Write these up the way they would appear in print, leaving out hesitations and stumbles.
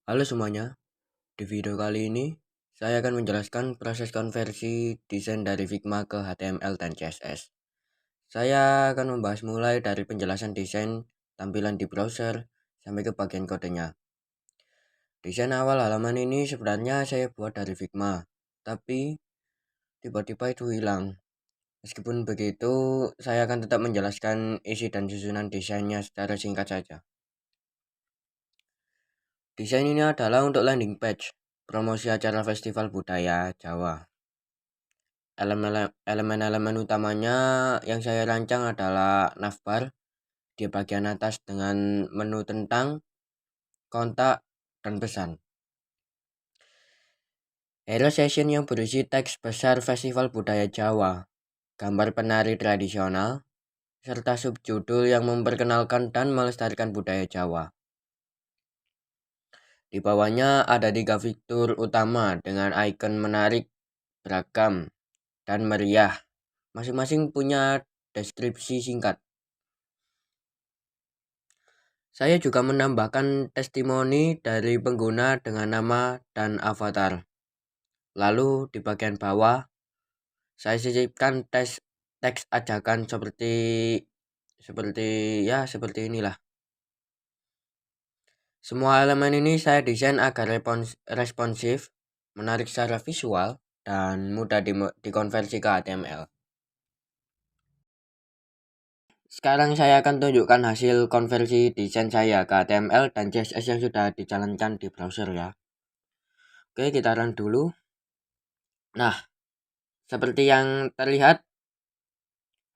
Halo semuanya, di video kali ini saya akan menjelaskan proses konversi desain dari Figma ke HTML dan CSS. Saya akan membahas mulai dari penjelasan desain tampilan di browser sampai ke bagian kodenya. Desain awal halaman ini sebenarnya saya buat dari Figma, tapi tiba-tiba itu hilang. Meskipun begitu, saya akan tetap menjelaskan isi dan susunan desainnya secara singkat saja. Desain ini adalah untuk landing page, promosi acara Festival Budaya Jawa. Elemen-elemen utamanya yang saya rancang adalah navbar di bagian atas dengan menu tentang, kontak, dan pesan. Hero session yang berisi teks besar Festival Budaya Jawa, gambar penari tradisional, serta subjudul yang memperkenalkan dan melestarikan budaya Jawa. Di bawahnya ada 3 fitur utama dengan icon menarik, beragam, dan meriah. Masing-masing punya deskripsi singkat. Saya juga menambahkan testimoni dari pengguna dengan nama dan avatar. Lalu di bagian bawah, saya sisipkan teks ajakan seperti inilah. Semua elemen ini saya desain agar responsif, menarik secara visual, dan mudah dikonversi ke HTML. Sekarang saya akan tunjukkan hasil konversi desain saya ke HTML dan CSS yang sudah dijalankan di browser ya. Oke, kita run dulu. Nah, seperti yang terlihat,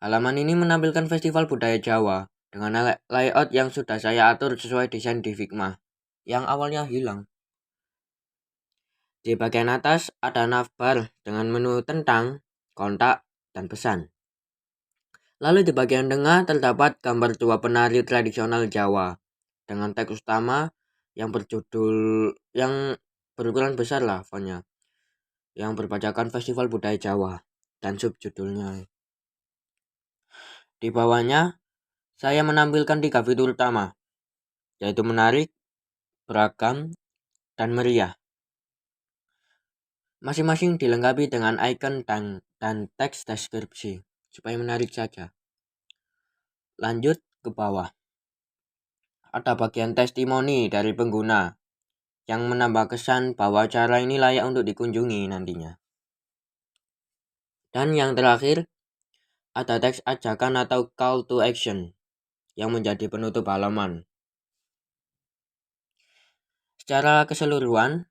halaman ini menampilkan Festival Budaya Jawa dengan layout yang sudah saya atur sesuai desain di Figma, yang awalnya hilang. Di bagian atas ada navbar dengan menu tentang, kontak, dan pesan. Lalu di bagian tengah terdapat gambar dua penari tradisional Jawa dengan teks utama yang berukuran besar lah fontnya, yang berbacakan Festival Budaya Jawa dan subjudulnya. Di bawahnya saya menampilkan 3 fitur utama, yaitu menarik, beragam, dan meriah. Masing-masing dilengkapi dengan icon dan teks deskripsi supaya menarik saja. Lanjut ke bawah. Ada bagian testimoni dari pengguna yang menambah kesan bahwa acara ini layak untuk dikunjungi nantinya. Dan yang terakhir, ada teks ajakan atau call to action yang menjadi penutup halaman. Secara keseluruhan,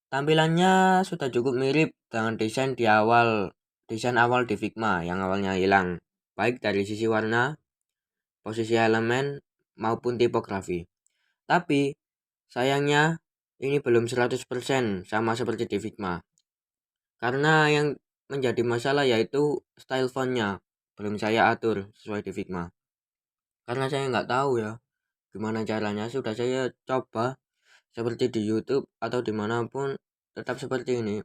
tampilannya sudah cukup mirip dengan desain awal di Figma yang awalnya hilang, baik dari sisi warna, posisi elemen, maupun tipografi. Tapi, sayangnya ini belum 100% sama seperti di Figma. Karena yang menjadi masalah yaitu style fontnya, belum saya atur sesuai di Figma. Karena saya nggak tahu ya gimana caranya, sudah saya coba seperti di YouTube atau dimanapun tetap seperti ini.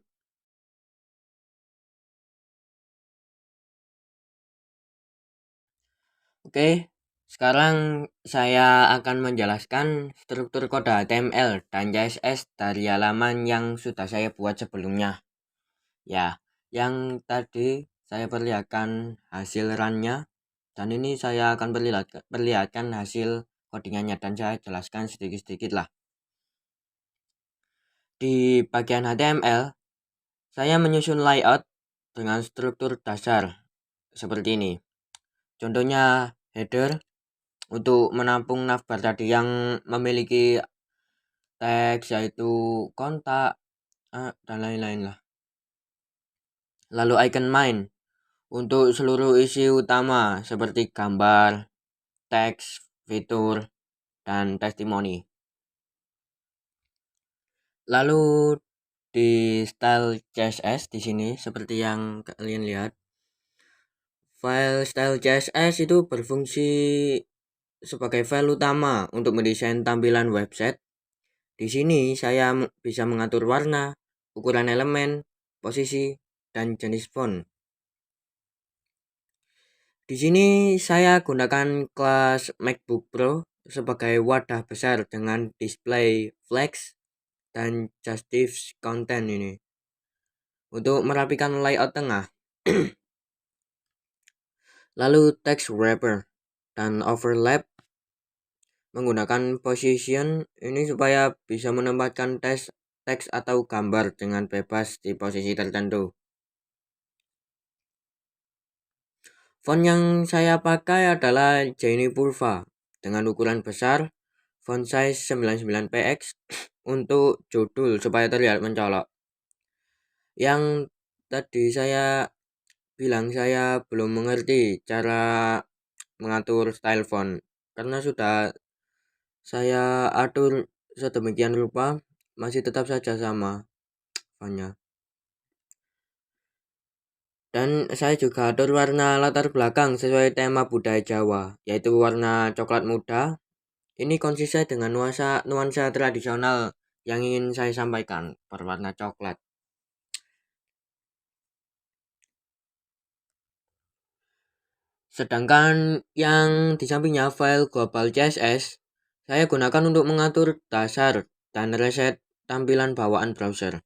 Oke, sekarang saya akan menjelaskan struktur kode HTML dan CSS dari halaman yang sudah saya buat sebelumnya. Ya, yang tadi saya perlihatkan hasil runnya, dan ini saya akan perlihatkan hasil codingannya dan saya jelaskan sedikit-sedikit lah. Di bagian HTML, saya menyusun layout dengan struktur dasar seperti ini. Contohnya header untuk menampung navbar tadi yang memiliki teks yaitu kontak dan lain-lain lah. Lalu icon main untuk seluruh isi utama seperti gambar, teks, fitur, dan testimoni. Lalu di style CSS di sini seperti yang kalian lihat, file style CSS itu berfungsi sebagai file utama untuk mendesain tampilan website. Di sini saya bisa mengatur warna, ukuran elemen, posisi, dan jenis font. Di sini saya gunakan kelas MacBook Pro sebagai wadah besar dengan display flex dan Justice Content ini. Untuk merapikan layout tengah, lalu text wrapper dan overlap menggunakan position ini supaya bisa menempatkan teks atau gambar dengan bebas di posisi tertentu. Font yang saya pakai adalah Jaini Purva dengan ukuran besar, font size 99px untuk judul supaya terlihat mencolok. Yang tadi saya bilang saya belum mengerti cara mengatur style font karena sudah saya atur sedemikian rupa masih tetap saja sama fontnya. Dan saya juga atur warna latar belakang sesuai tema budaya Jawa, yaitu warna coklat muda. Ini konsisten dengan nuansa tradisional yang ingin saya sampaikan, berwarna coklat. Sedangkan yang di sampingnya file global CSS, saya gunakan untuk mengatur dasar dan reset tampilan bawaan browser.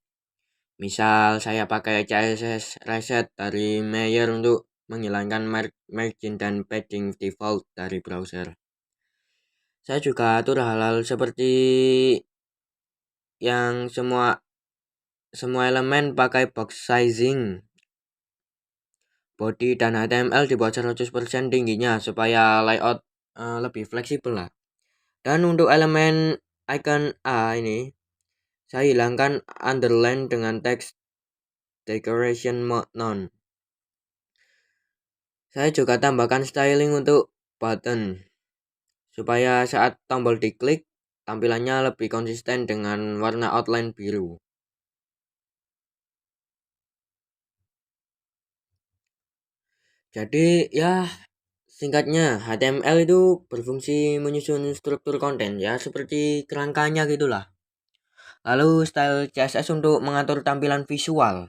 Misal saya pakai CSS reset dari Meyer untuk menghilangkan margin dan padding default dari browser. Saya juga atur hal-hal seperti yang semua elemen pakai box sizing, body dan HTML dibuat 100% tingginya supaya layout lebih fleksibel lah. Dan untuk elemen icon A ini saya hilangkan underline dengan teks decoration mode none. Saya juga tambahkan styling untuk button supaya saat tombol diklik tampilannya lebih konsisten dengan warna outline biru. Jadi ya singkatnya HTML itu berfungsi menyusun struktur konten ya seperti kerangkanya gitulah. Lalu style CSS untuk mengatur tampilan visual,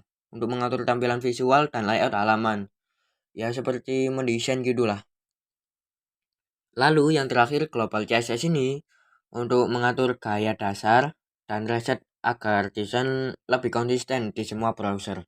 dan layout halaman. Ya seperti mendesain gitulah. Lalu yang terakhir global CSS ini untuk mengatur gaya dasar dan reset agar desain lebih konsisten di semua browser.